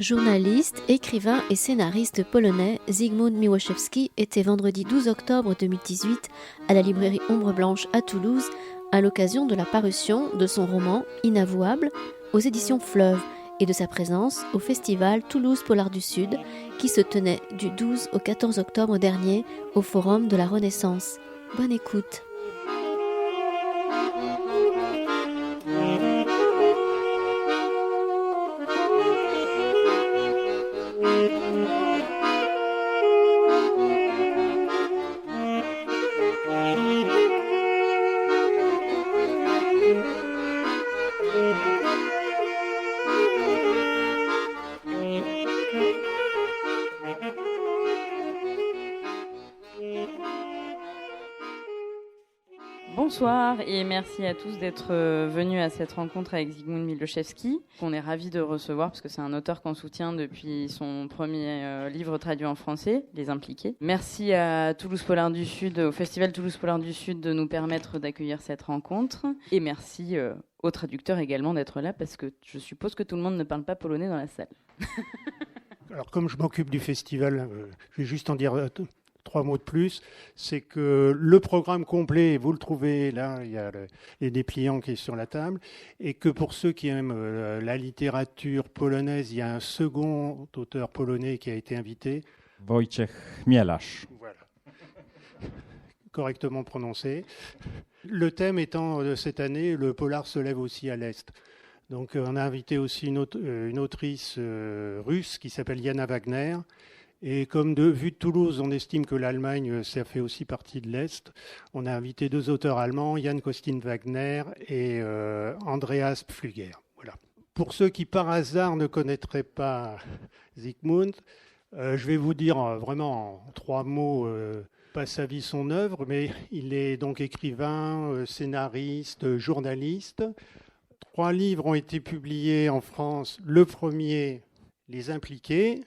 Journaliste, écrivain et scénariste polonais, Zygmunt Miłoszewski était vendredi 12 octobre 2018 à la librairie Ombre Blanche à Toulouse à l'occasion de la parution de son roman Inavouable aux éditions Fleuve et de sa présence au festival Toulouse Polar du Sud qui se tenait du 12 au 14 octobre dernier au Forum de la Renaissance. Bonne écoute. Bonsoir et merci à tous d'être venus à cette rencontre avec Zygmunt Miłoszewski. On est ravis de recevoir parce que c'est un auteur qu'on soutient depuis son premier livre traduit en français, Les Impliqués. Merci à Toulouse Polar du Sud, au Festival Toulouse Polar du Sud de nous permettre d'accueillir cette rencontre. Et merci aux traducteurs également d'être là parce que je suppose que tout le monde ne parle pas polonais dans la salle. Alors comme je m'occupe du festival, je vais juste en dire 3 mots de plus, c'est que le programme complet, vous le trouvez là, il y a les dépliants qui est sur la table, et que pour ceux qui aiment la littérature polonaise, il y a un second auteur polonais qui a été invité. Wojciech Chmielarz. Voilà. Correctement prononcé. Le thème étant de cette année, le polar se lève aussi à l'Est. Donc on a invité aussi une autrice russe qui s'appelle Jana Wagner. Et comme vu de Toulouse, on estime que l'Allemagne, ça fait aussi partie de l'Est, on a invité 2 auteurs allemands, Jan Costin Wagner et Andreas Pflüger. Voilà. Pour ceux qui par hasard ne connaîtraient pas Zygmunt, je vais vous dire vraiment en 3 mots, pas sa vie, son œuvre, mais il est donc écrivain, scénariste, journaliste. 3 livres ont été publiés en France. Le premier, Les Impliqués.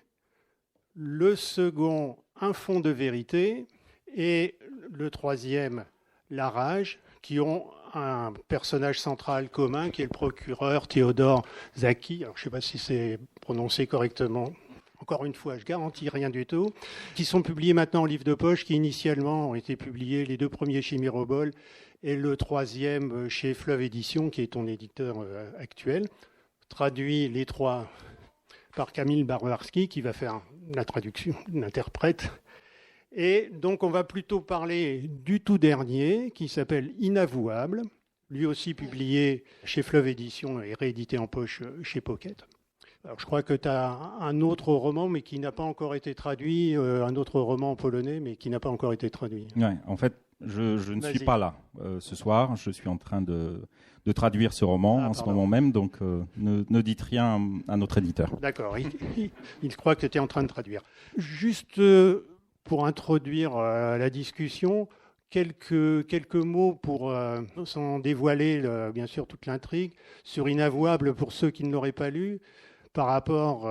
Le second, Un fond de vérité, et le troisième, La rage, qui ont un personnage central commun qui est le procureur Théodore Zaki. Alors, je ne sais pas si c'est prononcé correctement. Encore une fois, je garantis rien du tout. Qui sont publiés maintenant en livre de poche, qui initialement ont été publiés, les 2 premiers chez Mirobol et le 3e chez Fleuve Édition, qui est ton éditeur actuel. Traduit les 3 par Kamil Barbarski, qui va faire la traduction, l'interprète. Et donc, on va plutôt parler du tout dernier, qui s'appelle Inavouable, lui aussi publié chez Fleuve Édition et réédité en poche chez Pocket. Alors, je crois que tu as un autre roman, mais qui n'a pas encore été traduit, un autre roman en polonais, mais qui n'a pas encore été traduit. Ouais, en fait, je ne suis pas là ce soir. Je suis en train de traduire ce roman ce moment même, donc ne dites rien à notre éditeur. D'accord, il croit que tu es en train de traduire. Juste pour introduire la discussion, quelques mots pour, sans dévoiler bien sûr toute l'intrigue, sur Inavouable pour ceux qui ne l'auraient pas lu. Par rapport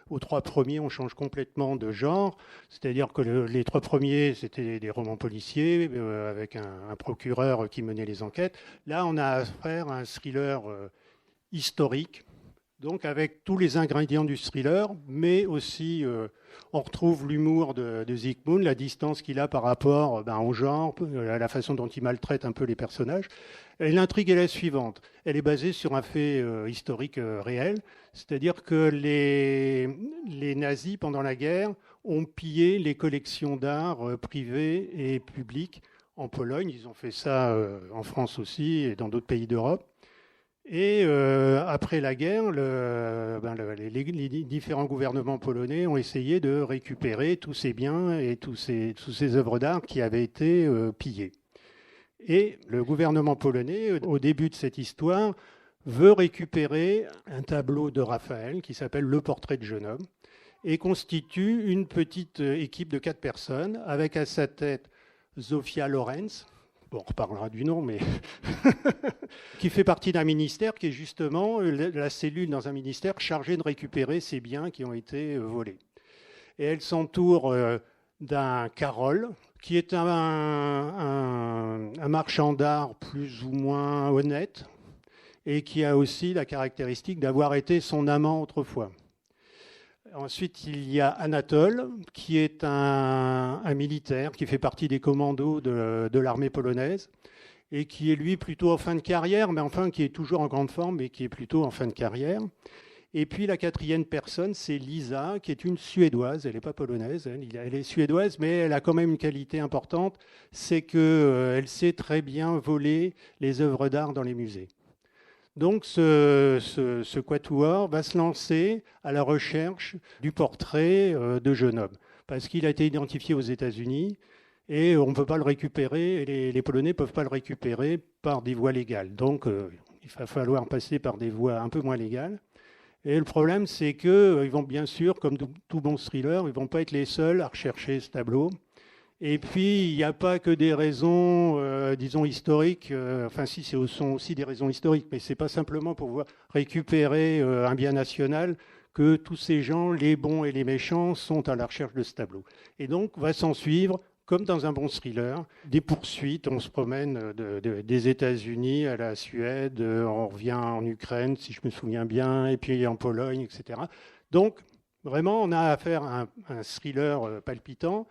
aux 3 premiers, on change complètement de genre. C'est-à-dire que les 3 premiers, c'était des romans policiers avec un procureur qui menait les enquêtes. Là, on a affaire à un thriller historique, donc avec tous les ingrédients du thriller, mais aussi on retrouve l'humour de Zygmunt, la distance qu'il a par rapport au genre, à la façon dont il maltraite un peu les personnages. Et l'intrigue est la suivante. Elle est basée sur un fait historique réel, c'est-à-dire que les nazis, pendant la guerre, ont pillé les collections d'art privées et publiques en Pologne. Ils ont fait ça en France aussi et dans d'autres pays d'Europe. Et après la guerre, les différents gouvernements polonais ont essayé de récupérer tous ces biens et toutes ces œuvres d'art qui avaient été pillées. Et le gouvernement polonais, au début de cette histoire, veut récupérer un tableau de Raphaël qui s'appelle Le portrait de jeune homme et constitue une petite équipe de 4 personnes avec à sa tête Zofia Lorenz. Bon, on reparlera du nom, mais qui fait partie d'un ministère qui est justement la cellule dans un ministère chargée de récupérer ces biens qui ont été volés. Et elle s'entoure d'un Karol, qui est un marchand d'art plus ou moins honnête et qui a aussi la caractéristique d'avoir été son amant autrefois. Ensuite, il y a Anatole, qui est un militaire qui fait partie des commandos de l'armée polonaise et qui est lui plutôt en fin de carrière, mais enfin qui est toujours en grande forme, mais qui est plutôt en fin de carrière. Et puis la quatrième personne, c'est Lisa, qui est une Suédoise. Elle n'est pas polonaise, elle est suédoise, mais elle a quand même une qualité importante, c'est qu'elle sait très bien voler les œuvres d'art dans les musées. Donc ce quatuor va se lancer à la recherche du portrait de jeune homme, parce qu'il a été identifié aux États-Unis et on ne peut pas le récupérer, et les Polonais ne peuvent pas le récupérer par des voies légales. Donc il va falloir passer par des voies un peu moins légales. Et le problème, c'est qu'ils vont bien sûr, comme tout bon thriller, ils ne vont pas être les seuls à rechercher ce tableau. Et puis, il n'y a pas que des raisons, disons, historiques. Enfin, si, ce sont aussi des raisons historiques, mais ce n'est pas simplement pour pouvoir récupérer un bien national que tous ces gens, les bons et les méchants, sont à la recherche de ce tableau. Et donc, va s'en suivre, comme dans un bon thriller, des poursuites. On se promène des États-Unis à la Suède, on revient en Ukraine, si je me souviens bien, et puis en Pologne, etc. Donc, vraiment, on a affaire à un thriller palpitant,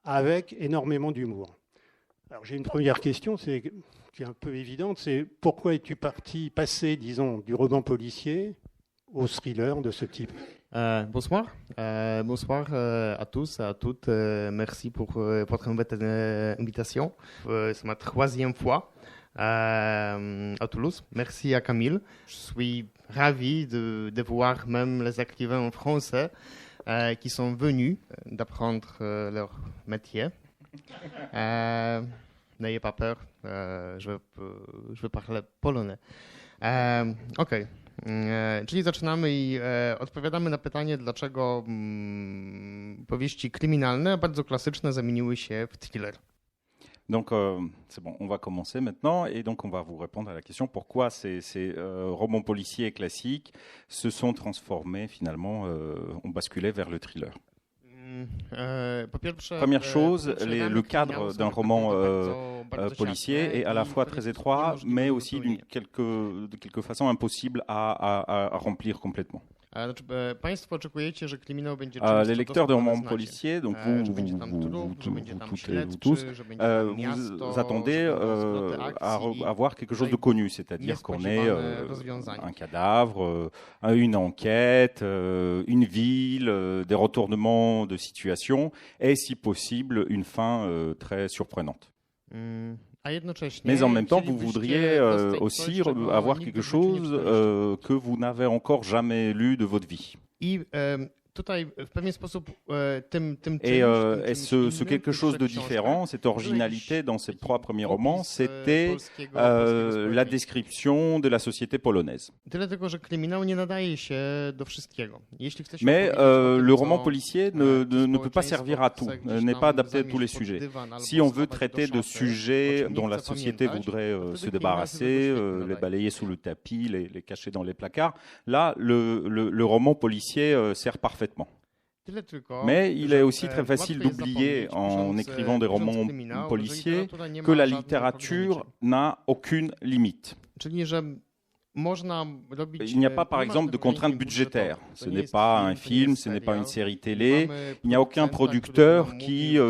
avec énormément d'humour. Alors j'ai une première question, qui est un peu évidente, c'est pourquoi es-tu passé, disons, du roman policier au thriller de ce type? Bonsoir. Bonsoir à tous et à toutes. Merci pour votre invitation. C'est ma troisième fois à Toulouse. Merci à Camille. Je suis ravi de voir même les écrivains en français qui sont venus d'apprendre leur métier. N'ayez pas peur, je vais parler polonais. Okej. Czyli zaczynamy i odpowiadamy na pytanie, dlaczego powieści kryminalne, bardzo klasyczne, zamieniły się w thriller. Donc, c'est bon, on va commencer maintenant et donc on va vous répondre à la question pourquoi ces romans policiers classiques se sont transformés finalement, ont basculé vers le thriller. Première chose, le cadre d'un roman policier est à la fois très étroit, mais aussi de quelque façon impossible à remplir complètement. Les lecteurs de romans policiers, donc vous tous, vous attendez à voir quelque chose de connu, c'est-à-dire qu'on ait un cadavre, une enquête, une ville, des retournements de situation et, si possible, une fin très surprenante. Mais en même temps, vous voudriez aussi avoir quelque chose que vous n'avez encore jamais lu de votre vie. Et ce quelque chose de différent, cette originalité dans ces trois premiers romans, c'était la description de la société polonaise. Mais le roman policier ne peut pas servir à tout, n'est pas adapté à tous les sujets. Si on veut traiter de sujets dont la société voudrait se débarrasser, les balayer sous le tapis, les cacher dans les placards, là, le roman policier sert parfaitement. Mais il est aussi très facile d'oublier, en écrivant des romans policiers, que la littérature n'a aucune limite. Il n'y a pas, par exemple, de contraintes budgétaires. Ce n'est pas un film, ce n'est pas une série télé. Il n'y a aucun producteur qui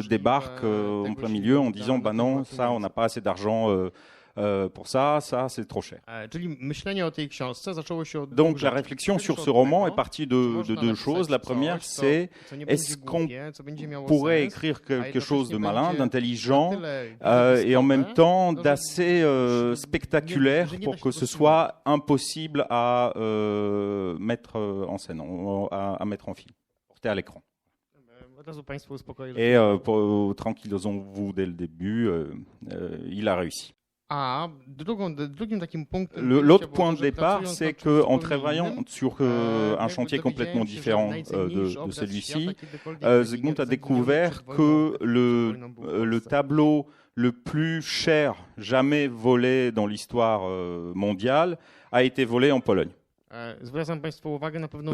débarque en plein milieu en disant « bah non, ça, on n'a pas assez d'argent pour ça c'est trop cher ». Donc la réflexion sur ce roman est partie de deux choses. La première, c'est est-ce qu'on pourrait écrire quelque chose de malin, d'intelligent et en même temps d'assez spectaculaire pour que ce soit impossible à mettre en scène, à mettre en film, porter à l'écran. Et tranquillisons-vous dès le début, il a réussi. L'autre point de départ, c'est qu'en travaillant sur un chantier complètement différent de celui-ci, Zygmunt a découvert que le tableau le plus cher jamais volé dans l'histoire mondiale a été volé en Pologne.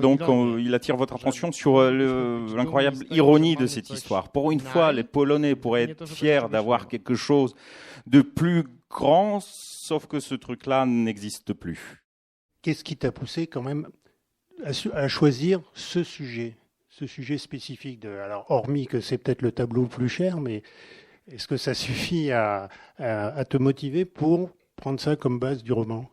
Donc il attire votre attention sur l'incroyable ironie de cette histoire. Pour une fois, les Polonais pourraient être fiers d'avoir quelque chose de plus grand, sauf que ce truc-là n'existe plus. Qu'est-ce qui t'a poussé quand même à choisir ce sujet spécifique. Alors, hormis que c'est peut-être le tableau le plus cher, mais est-ce que ça suffit à te motiver pour prendre ça comme base du roman ?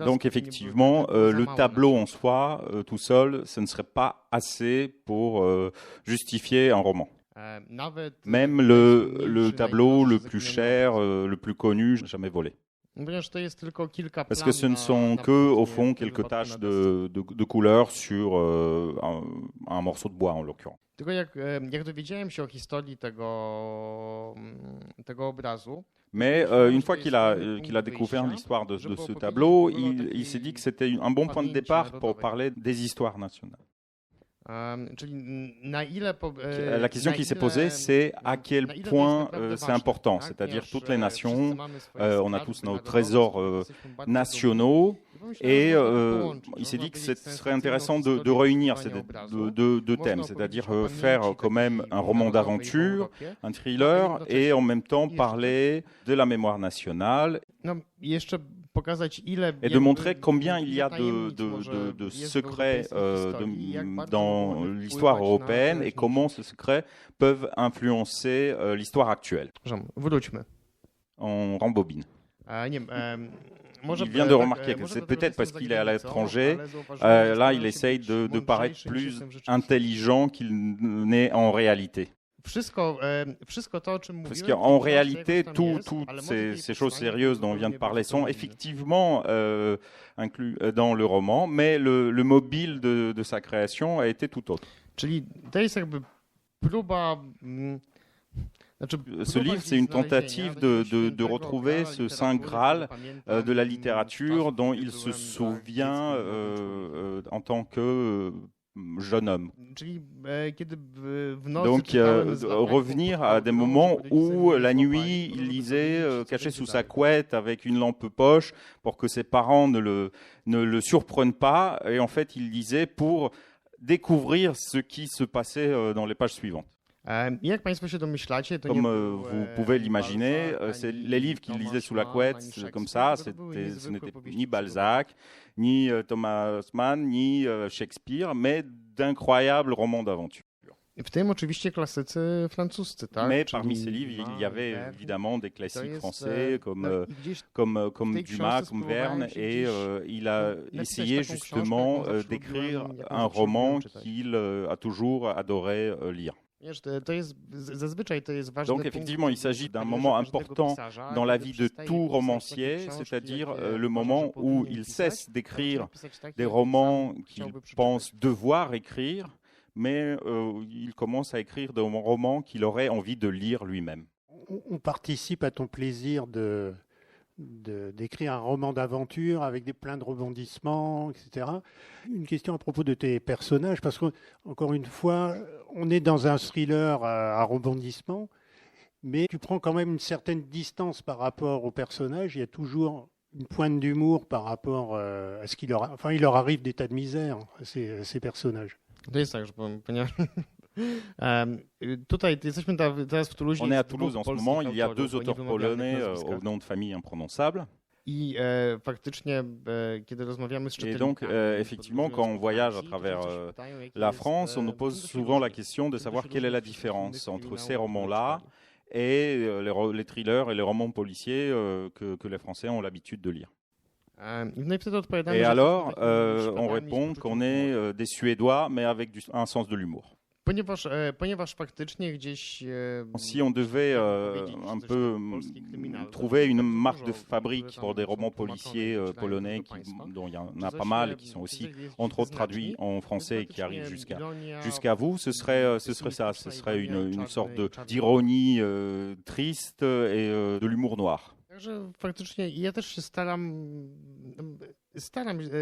Donc effectivement, le tableau en soi, tout seul, ce ne serait pas assez pour justifier un roman. Même le tableau le plus cher, le plus connu, jamais volé. Parce que ce ne sont que, au fond, quelques taches de couleur sur un morceau de bois, en l'occurrence. Mais une fois qu'il a découvert l'histoire de ce tableau, il s'est dit que c'était un bon point de départ pour parler des histoires nationales. La question qui s'est posée, c'est à quel point c'est important, c'est-à-dire toutes les nations, on a tous nos trésors nationaux, et il s'est dit que ce serait intéressant de réunir ces deux thèmes, c'est-à-dire faire quand même un roman d'aventure, un thriller, et en même temps parler de la mémoire nationale. Et de montrer combien il y a de secrets dans l'histoire européenne et comment ces secrets peuvent influencer l'histoire actuelle. On rembobine. Il vient de remarquer que c'est peut-être parce qu'il est à l'étranger, là il essaye de paraître plus intelligent qu'il n'est en réalité. Parce qu'en réalité, toutes ces choses sérieuses dont on vient de parler sont effectivement inclus dans le roman, mais le mobile de sa création a été tout autre. Ce livre, c'est une tentative de retrouver ce saint Graal de la littérature dont il se souvient en tant que jeune homme. Donc revenir à des moments où la nuit il lisait caché sous sa couette avec une lampe poche pour que ses parents ne le surprennent pas, et en fait il lisait pour découvrir ce qui se passait dans les pages suivantes. Comme vous pouvez l'imaginer, c'est les livres qu'il lisait sous la couette, comme ça, ce n'était ni Balzac, ni Thomas Mann, ni Shakespeare, mais d'incroyables romans d'aventure. Mais parmi ces livres, il y avait évidemment des classiques français comme Dumas, comme Verne, et il a essayé justement d'écrire un roman qu'il a toujours adoré lire. Donc effectivement, il s'agit d'un moment important dans la vie de tout romancier, c'est-à-dire le moment où il cesse d'écrire des romans qu'il pense devoir écrire, mais il commence à écrire des romans qu'il aurait envie de lire lui-même. On participe à ton plaisir d'écrire un roman d'aventure avec plein de rebondissements, etc. Une question à propos de tes personnages, parce qu'encore une fois, on est dans un thriller à rebondissements, mais tu prends quand même une certaine distance par rapport aux personnages. Il y a toujours une pointe d'humour par rapport à ce qu'il leur... Enfin, il leur arrive des tas de misères, à ces personnages. On est à Toulouse en ce moment, il y a deux auteurs polonais au nom de famille imprononçable. Et donc, effectivement, quand on voyage à travers la France, on nous pose souvent la question de savoir quelle est la différence entre ces romans-là et les thrillers et les romans policiers que les Français ont l'habitude de lire. Et alors, on répond qu'on est des Suédois, mais avec un sens de l'humour. Si on devait un peu trouver une marque de fabrique pour des romans policiers polonais, dont il y en a pas mal, et qui sont aussi, entre autres, traduits en français et qui arrivent jusqu'à vous, ce serait ça. Ce serait une sorte d'ironie triste et de l'humour noir.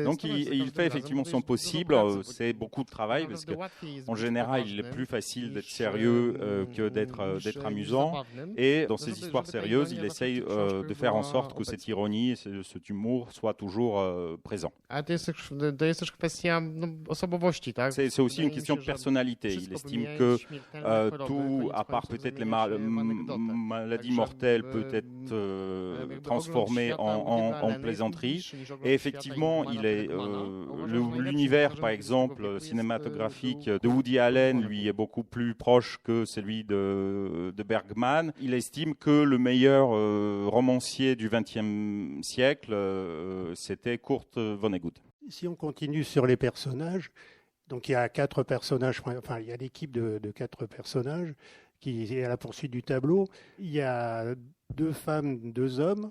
Donc il fait effectivement son possible, c'est beaucoup de travail parce qu'en général il est plus facile d'être sérieux que d'être amusant, et dans ces histoires sérieuses il essaye de faire en sorte que cette ironie et cet humour soient toujours présents. C'est aussi une question de personnalité. Il estime que tout, à part peut-être les maladies mortelles, peut être transformé en plaisanterie, et effectivement effectivement, l'univers, par exemple, cinématographique de Woody Allen, lui, est beaucoup plus proche que celui de Bergman. Il estime que le meilleur romancier du XXe siècle, c'était Kurt Vonnegut. Si on continue sur les personnages, donc il y a 4 personnages, enfin il y a l'équipe de 4 personnages qui est à la poursuite du tableau. Il y a 2 femmes, 2 hommes.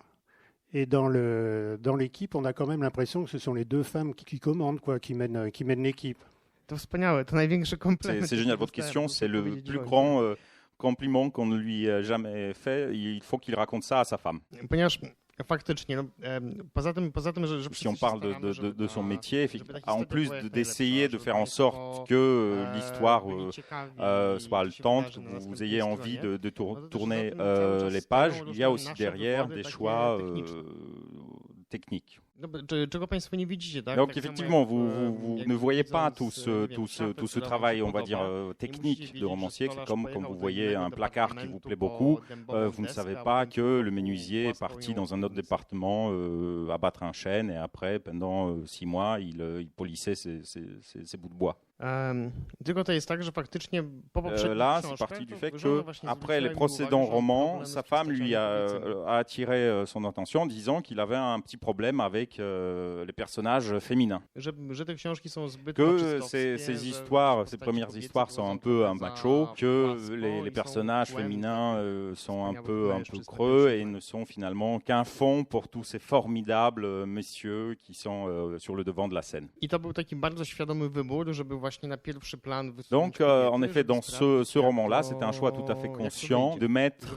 Et dans l'équipe, on a quand même l'impression que ce sont les 2 femmes qui commandent, quoi, qui mènent l'équipe. C'est génial, votre question, c'est le plus grand compliment qu'on ne lui a jamais fait. Il faut qu'il raconte ça à sa femme. Si on parle de son métier, en plus d'essayer de faire en sorte que l'histoire soit haletante, que vous ayez envie de tourner les pages, il y a aussi derrière des choix techniques. Donc effectivement, vous ne voyez pas tout ce travail, on va dire, technique de romancier. C'est comme quand vous voyez un placard qui vous plaît beaucoup, vous ne savez pas que le menuisier est parti dans un autre département abattre un chêne et après, pendant 6 mois, il polissait ses bouts de bois. Là, c'est parti du fait que après les précédents romans, sa femme lui a attiré son attention en disant qu'il avait un petit problème avec les personnages féminins. Que ces premières histoires sont un peu un macho, que les personnages féminins sont un peu creux et ne sont finalement qu'un fond pour tous ces formidables messieurs qui sont sur le devant de la scène. Donc, en effet, dans ce roman-là, c'était un choix tout à fait conscient de mettre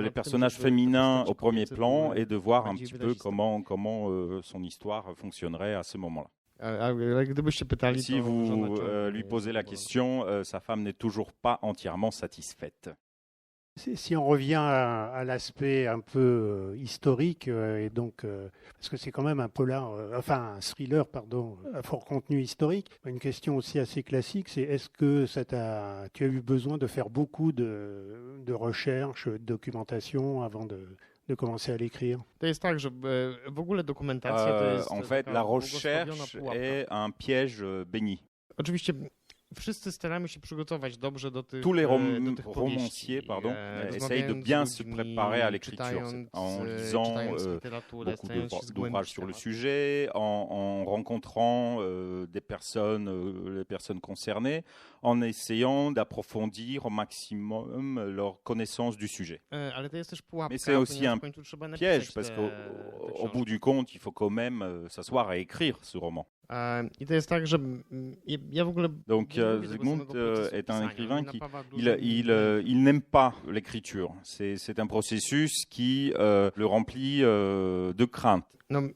les personnages féminins au premier plan et de voir un petit peu comment son histoire fonctionnerait à ce moment-là. Si vous lui posez la question, sa femme n'est toujours pas entièrement satisfaite. Si on revient à l'aspect un peu historique, et donc parce que c'est quand même un thriller, à fort contenu historique, une question aussi assez classique, c'est est-ce que tu as eu besoin de faire beaucoup de recherches, de documentation avant de commencer à l'écrire? En fait, la recherche est un piège béni. Tous les romanciers essayent de bien se préparer à l'écriture en lisant beaucoup d'ouvrages sur le sujet, en rencontrant les personnes concernées, en essayant d'approfondir au maximum leur connaissance du sujet. Mais c'est aussi un piège parce qu'au bout du compte, il faut quand même s'asseoir et écrire ce roman. Donc Zygmunt est un écrivain qui il n'aime pas l'écriture. C'est un processus qui le remplit de crainte. Donc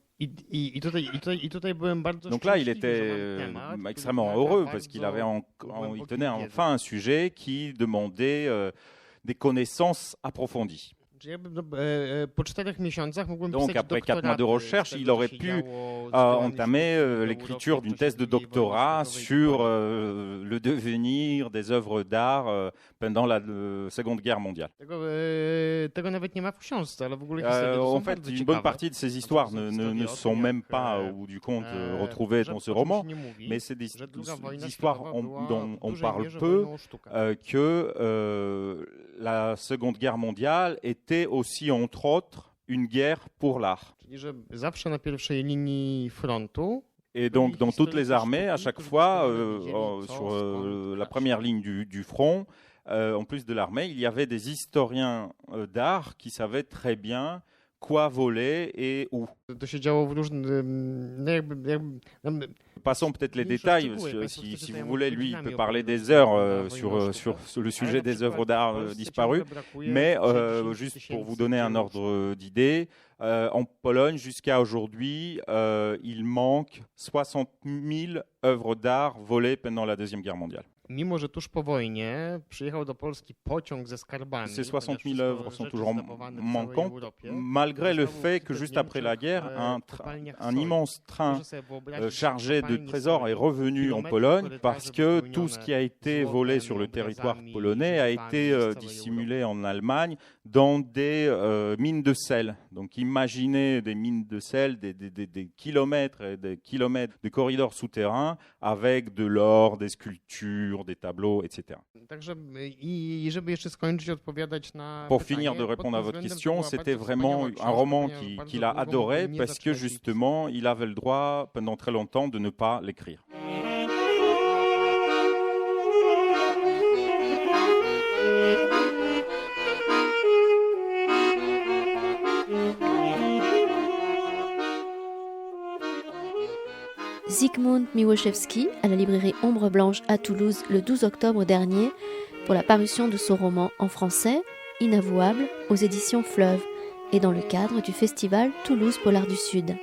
là, il était extrêmement heureux parce qu'il tenait enfin un sujet qui demandait des connaissances approfondies. Donc après 4 mois de recherche, il aurait pu entamer l'écriture d'une thèse de doctorat sur le devenir des œuvres d'art pendant la Seconde Guerre mondiale. En fait, une bonne partie de ces histoires ne sont même pas, au bout du compte, retrouvées dans ce roman, mais c'est des histoires dont on parle peu, que la Seconde Guerre mondiale était aussi, entre autres, une guerre pour l'art. Et donc, dans toutes les armées, à chaque fois, sur la première ligne du front, en plus de l'armée, il y avait des historiens d'art qui savaient très bien quoi voler et où. Passons peut-être les détails, si vous voulez, lui, il peut parler des heures sur le sujet des œuvres d'art disparues, mais juste pour vous donner un ordre d'idée, en Pologne, jusqu'à aujourd'hui, il manque 60 000 œuvres d'art volées pendant la Deuxième Guerre mondiale. Mimo, że tuż po wojnie przyjechał do Polski pociąg ze skarbami. Ces 60 000 œuvres sont toujours manquantes, malgré le fait que juste après la guerre, un immense train chargé de trésors est revenu en Pologne parce que tout ce qui a été volé sur le territoire polonais a été dissimulé en Allemagne dans des mines de sel. Donc imaginez des mines de sel, des kilomètres et des kilomètres de corridors souterrains avec de l'or, des sculptures, des tableaux, etc. Pour finir de répondre à votre question, c'était vraiment un roman qu'il a adoré parce que justement, il avait le droit pendant très longtemps de ne pas l'écrire. Zygmunt Miłoszewski à la librairie Ombre Blanche à Toulouse le 12 octobre dernier pour la parution de son roman en français Inavouable aux éditions Fleuve et dans le cadre du festival Toulouse Polar du Sud.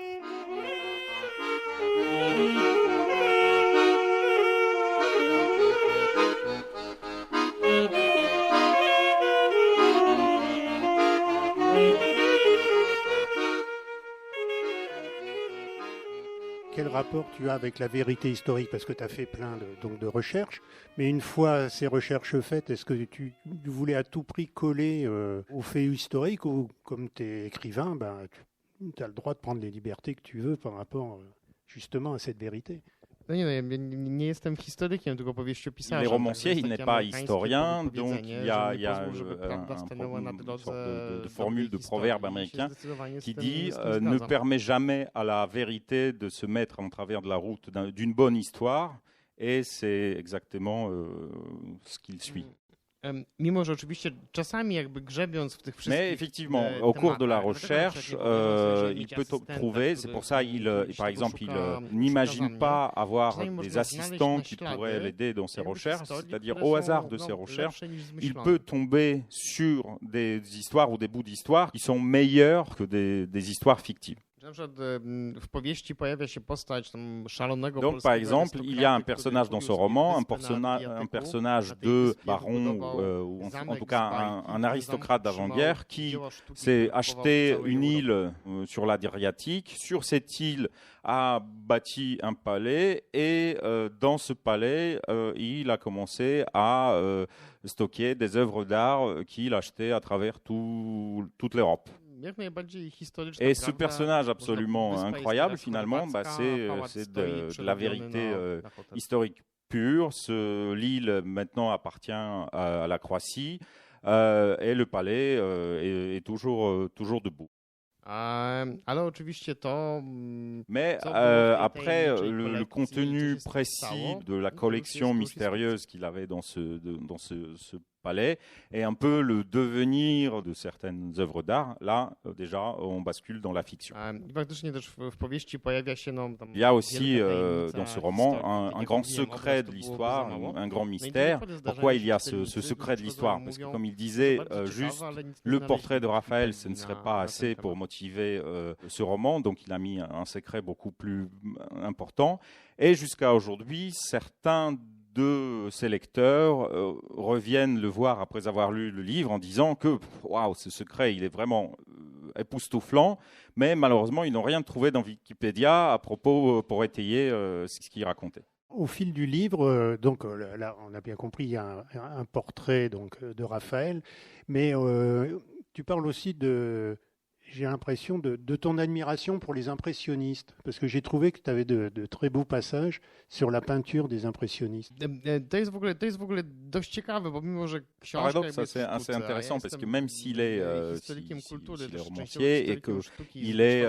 Quel rapport tu as avec la vérité historique? Parce que tu as fait plein de recherches, mais une fois ces recherches faites, est-ce que tu voulais à tout prix coller aux faits historiques ou comme tu es écrivain, tu as le droit de prendre les libertés que tu veux par rapport justement à cette vérité? Les romanciers, il n'est pas historien, donc il y a une sorte de formule de proverbe américain qui dit ne permet jamais à la vérité de se mettre en travers de la route d'une bonne histoire, et c'est exactement ce qu'il suit. Mais effectivement, au cours de la recherche, il peut trouver, c'est pour ça, par exemple, il n'imagine pas avoir des assistants qui pourraient l'aider dans ses recherches, c'est-à-dire au hasard de ses recherches, il peut tomber sur des histoires ou des bouts d'histoire qui sont meilleurs que des histoires fictives. Donc, par exemple, il y a un personnage dans ce roman, un personnage de baron, ou en tout cas un aristocrate d'avant-guerre qui s'est acheté une île sur l'Adriatique. Sur cette île, a bâti un palais et dans ce palais, il a commencé à stocker des œuvres d'art qu'il achetait à travers toute l'Europe. Et ce personnage absolument incroyable, finalement, c'est de la vérité historique pure. L'île, maintenant, appartient à la Croatie et le palais est toujours debout. Mais après, le contenu précis de la collection mystérieuse qu'il avait dans ce palais et un peu le devenir de certaines œuvres d'art, là, déjà, on bascule dans la fiction. Il y a aussi dans ce roman un grand secret de l'histoire, un grand mystère. Pourquoi il y a ce secret de l'histoire? Parce que, comme il disait, juste le portrait de Raphaël, ce ne serait pas assez pour motiver ce roman, donc il a mis un secret beaucoup plus important. Et jusqu'à aujourd'hui, certains de ses lecteurs reviennent le voir après avoir lu le livre en disant que waouh, ce secret, il est vraiment époustouflant, mais malheureusement, ils n'ont rien trouvé dans Wikipédia à propos pour étayer ce qu'il racontait. Au fil du livre, donc là, on a bien compris, il y a un portrait donc de Raphaël, mais tu parles aussi j'ai l'impression de ton admiration pour les impressionnistes, parce que j'ai trouvé que tu avais de très beaux passages sur la peinture des impressionnistes. Paradoxe, c'est assez intéressant, parce que même s'il est romancier et qu'il est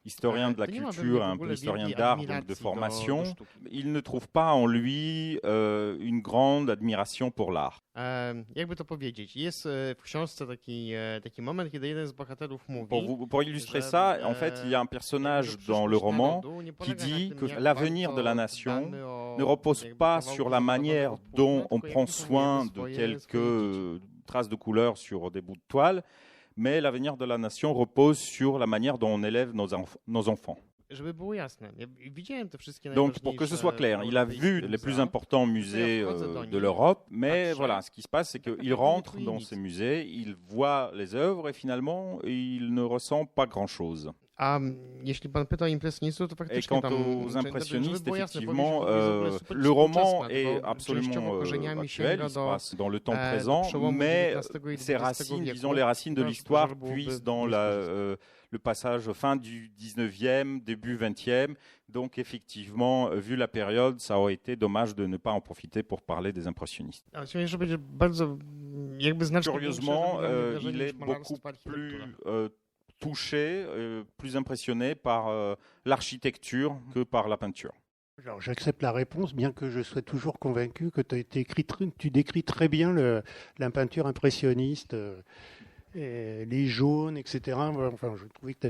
historien de la culture, un peu historien d'art, donc de formation, il ne trouve pas en lui une grande admiration pour l'art. Pour illustrer ça, en fait, il y a un personnage dans le roman qui dit que l'avenir de la nation ne repose pas sur la manière dont on prend soin de quelques traces de couleur sur des bouts de toile, mais l'avenir de la nation repose sur la manière dont on élève nos enfants. Donc, pour que ce soit clair, il a vu les plus importants musées de l'Europe, mais voilà, ce qui se passe, c'est qu'il rentre dans ces musées, il voit les œuvres et finalement, il ne ressent pas grand-chose. Et quant aux impressionnistes, effectivement, le roman est absolument actuel, il se passe dans le temps présent, mais ses racines, disons les racines de l'histoire, puissent dans le passage fin du 19e, début 20e. Donc effectivement, vu la période, ça aurait été dommage de ne pas en profiter pour parler des impressionnistes. Curieusement, il est beaucoup plus touché, plus impressionné par l'architecture que par la peinture. Alors, j'accepte la réponse, bien que je sois toujours convaincu que tu décris très bien la peinture impressionniste, les jaunes, etc. Enfin, je trouvais que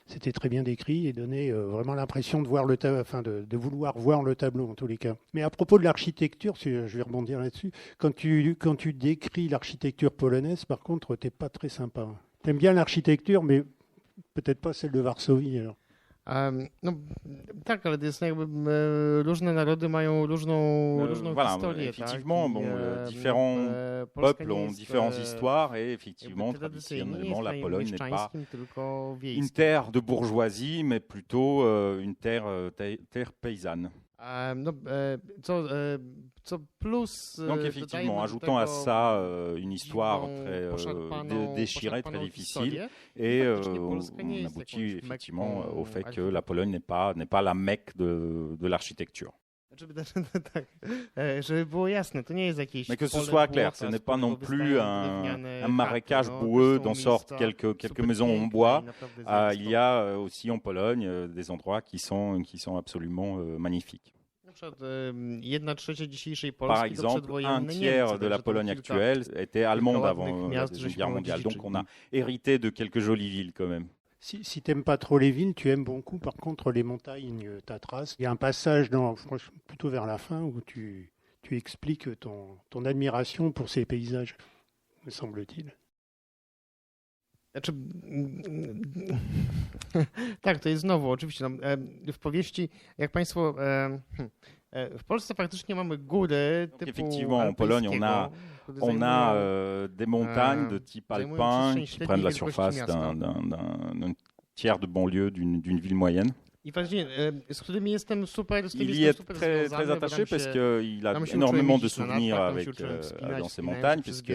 c'était très bien décrit et donnait vraiment l'impression de voir de vouloir voir le tableau en tous les cas. Mais à propos de l'architecture, je vais rebondir là-dessus. Quand tu décris l'architecture polonaise, par contre, t'es pas très sympa. T'aimes bien l'architecture, mais peut-être pas celle de Varsovie, alors. Tak, ale to jest jakby różne narody mają różną historię. Effectivement, différents peuples ont différentes histoires et effectivement, traditionnellement, la Pologne n'est pas une terre de bourgeoisie, mais plutôt une terre paysanne. Donc effectivement, ajoutant à ça une histoire très déchirée, très difficile, et on aboutit effectivement au fait que la Pologne n'est pas la Mecque de l'architecture. Mais que ce soit clair, ce n'est pas non plus un marécage boueux dont sortent quelques maisons en bois. Il y a aussi en Pologne des endroits qui sont absolument magnifiques. Par exemple, un tiers de la Pologne actuelle était allemande avant la Deuxième Guerre mondiale. Donc on a hérité de quelques jolies villes quand même. Si tu n'aimes pas trop les villes, tu aimes beaucoup par contre les montagnes Tatras. Il y a un passage plutôt vers la fin où tu expliques ton admiration pour ces paysages, me semble-t-il. Tak, to jest znowu, oczywiście. W powieści, jak Państwo. W Polsce faktycznie mamy góry typu effectivement, en Pologne, on a des montagnes de type alpin qui prennent la surface d'un tiers de banlieue d'une ville moyenne. Il y est très attaché parce qu'il a énormément de souvenirs dans ces montagnes, puisque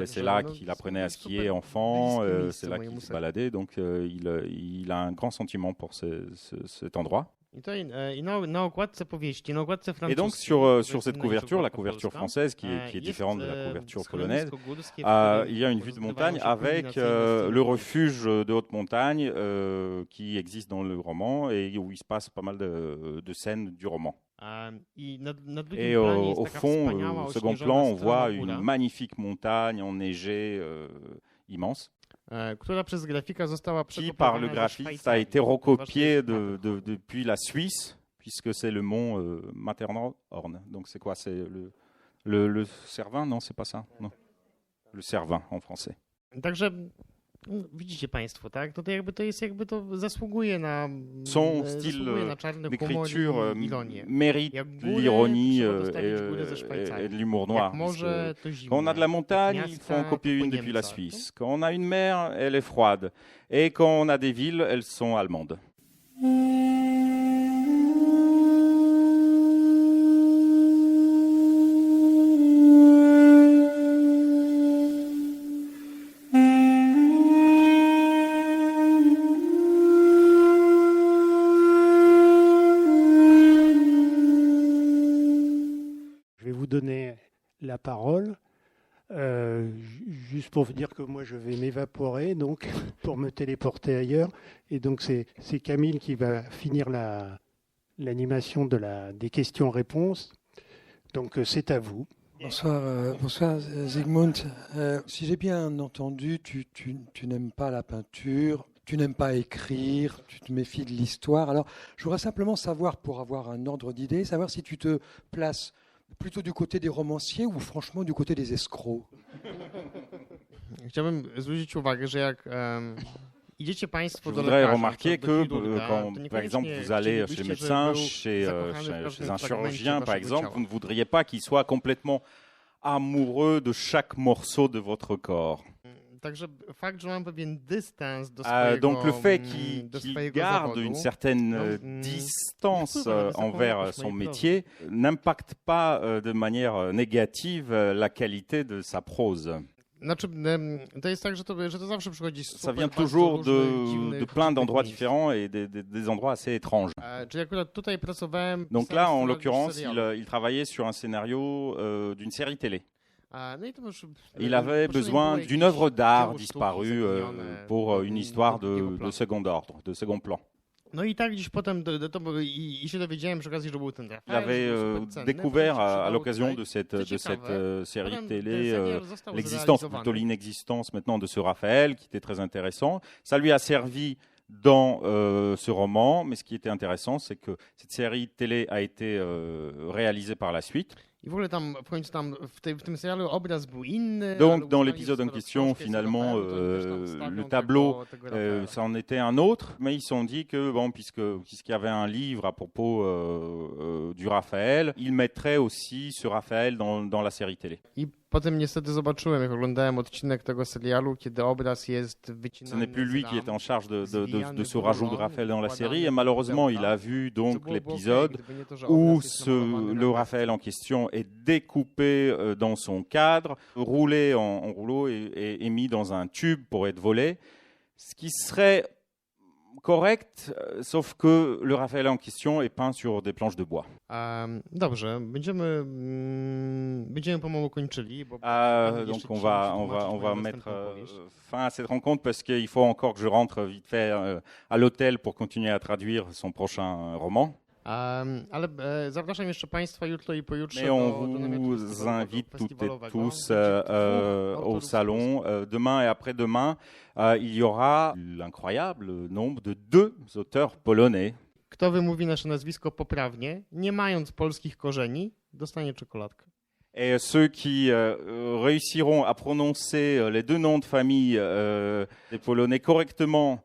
c'est là qu'il apprenait à skier enfant, c'est là qu'il se baladait, donc il a un grand sentiment pour cet endroit. Et donc sur cette couverture, la couverture française qui est différente de la couverture polonaise, il y a une vue de montagne avec le refuge de haute montagne qui existe dans le roman et où il se passe pas mal de scènes du roman. Et au fond, au second plan, on voit une magnifique montagne enneigée immense, qui par le graphiste a été recopié depuis la Suisse, puisque c'est le mont Matterhorn. Donc c'est quoi? C'est le Cervin? Non, c'est pas ça. Non. Le Cervin en français. Widzicie Państwo, tak? To zasługuje na son style d'écriture mérite l'ironie et de l'humour noir. Quand on a de la montagne, il faut en copier une depuis la Suisse. Quand on a une mer, elle est froide. Et quand on a des villes, elles sont allemandes. Donner la parole, juste pour vous dire que moi je vais m'évaporer, donc pour me téléporter ailleurs, et donc c'est Camille qui va finir l'animation des questions-réponses, donc c'est à vous. Bonsoir Zygmunt. Si j'ai bien entendu, tu n'aimes pas la peinture, tu n'aimes pas écrire, tu te méfies de l'histoire. Alors je voudrais simplement savoir, pour avoir un ordre d'idée, savoir si tu te places plutôt du côté des romanciers ou franchement du côté des escrocs? Chciałbym zwrócić uwagę, że jak Je voudrais remarquer que quand, par exemple, vous allez chez le médecin, chez un chirurgien, par exemple, vous ne voudriez pas qu'il soit complètement amoureux de chaque morceau de votre corps. Donc le fait qu'il garde une certaine distance envers son métier n'impacte pas de manière négative la qualité de sa prose. Ça vient toujours de plein d'endroits différents et des endroits assez étranges. Donc là, en l'occurrence, il travaillait sur un scénario d'une série télé. Il avait besoin d'une œuvre d'art disparue pour une histoire de second ordre, de second plan. Il avait découvert à l'occasion de cette série télé l'existence, plutôt l'inexistence maintenant de ce Raphaël, qui était très intéressant. Ça lui a servi dans ce roman, mais ce qui était intéressant, c'est que cette série télé a été réalisée par la suite. Donc, dans l'épisode en question, finalement, le tableau, ça en était un autre, mais ils se sont dit que, bon, puisqu'il y avait un livre à propos du Raphaël, ils mettraient aussi ce Raphaël dans la série télé. Potem niestety zobaczyłem, jak oglądałem odcinek tego serialu, kiedy obraz jest wycinany. Ce n'est plus lui qui est en charge de ce rajout de Raphaël dans la série, et malheureusement, il a vu donc l'épisode où le Raphaël en question est découpé dans son cadre, roulé en rouleau et mis dans un tube pour être volé, ce qui serait correct, sauf que le Raphaël en question est peint sur des planches de bois. Dobrze, będziemy pomału kończyli. Donc on va mettre fin à cette rencontre parce qu'il faut encore que je rentre vite fait à l'hôtel pour continuer à traduire son prochain roman. Ale zapraszam jeszcze Państwa jutro i pojutrze. Mais on vous invite toutes et tous au salon. Demain et après-demain, il y aura l'incroyable nombre de 2 auteurs polonais. Kto wymówi nasze nazwisko poprawnie, nie mając polskich korzeni, dostanie czekoladkę. Et ceux qui réussiront à prononcer les 2 noms de famille des Polonais correctement,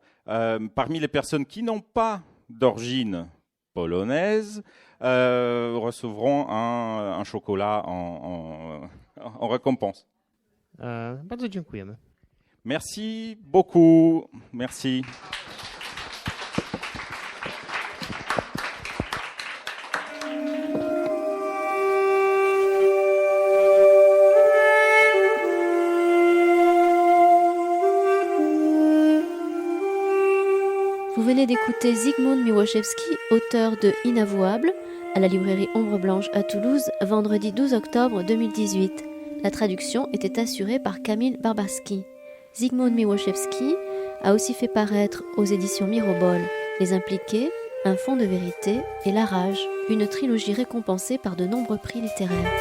parmi les personnes qui n'ont pas d'origine polonaise, recevront un chocolat en récompense. Bardzo dziękujemy. Merci beaucoup. Merci. Vous venez d'écouter Zygmunt Miłoszewski, auteur de Inavouable, à la librairie Ombre Blanche à Toulouse, vendredi 12 octobre 2018. La traduction était assurée par Kamil Barbarski. Zygmunt Miłoszewski a aussi fait paraître aux éditions Mirobol Les Impliqués, Un fond de vérité et La Rage, une trilogie récompensée par de nombreux prix littéraires.